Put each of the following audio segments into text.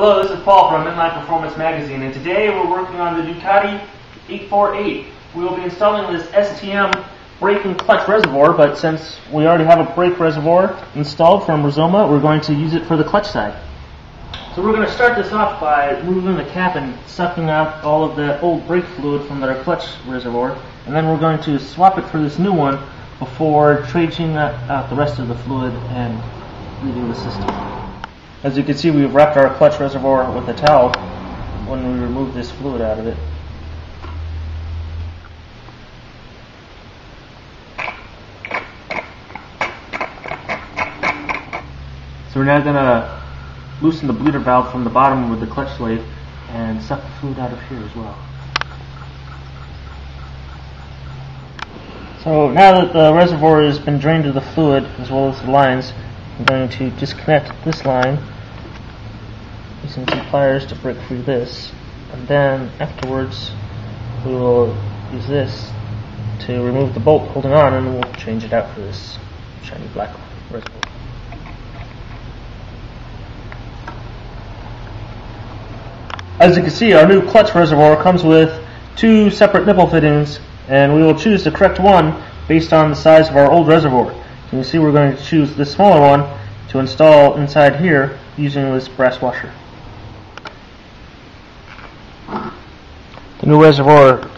Hello, this is Paul from Inline Performance Magazine, and today we're working on the Ducati 848. We will be installing this STM brake and clutch reservoir, but since we already have a brake reservoir installed from Rizoma, we're going to use it for the clutch side. So we're going to start this off by removing the cap and sucking out all of the old brake fluid from our clutch reservoir, and then we're going to swap it for this new one before trading out the rest of the fluid and leaving the system. As you can see, we've wrapped our clutch reservoir with a towel when we remove this fluid out of it. So we're now going to loosen the bleeder valve from the bottom with the clutch slave and suck the fluid out of here as well. So now that the reservoir has been drained of the fluid as well as the lines, I'm going to disconnect this line using some pliers to break free this, and then afterwards we will use this to remove the bolt holding on, and we'll change it out for this shiny black reservoir. As you can see, our new clutch reservoir comes with two separate nipple fittings, and we will choose the correct one based on the size of our old reservoir. You can see we're going to choose the smaller one to install inside here using this brass washer. The new reservoir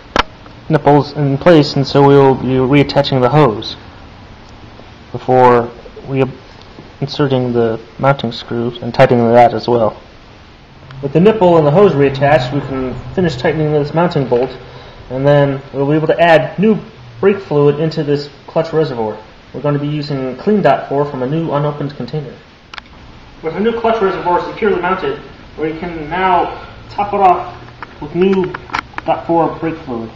nipple's in place, and so we will be reattaching the hose before inserting the mounting screws and tightening that as well. With the nipple and the hose reattached, we can finish tightening this mounting bolt, and then we'll be able to add new brake fluid into this clutch reservoir. We're going to be using clean .4 from a new unopened container. With our new clutch reservoir securely mounted, we can now top it off with new .4 brake fluid.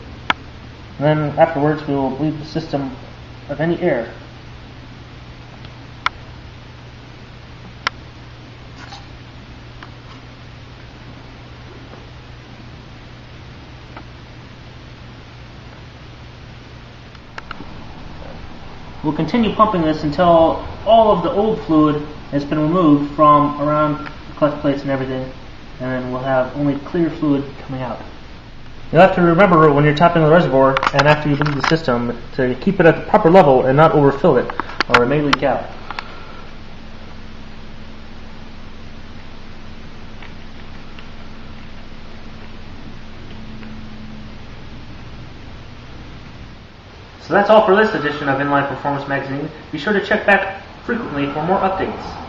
And then afterwards we will bleed the system of any air. We'll continue pumping this until all of the old fluid has been removed from around the clutch plates and everything, and then we'll have only clear fluid coming out. You'll have to remember when you're topping the reservoir and after you bleed the system to keep it at the proper level and not overfill it, or it may leak out. So that's all for this edition of Inline Performance Magazine. Be sure to check back frequently for more updates.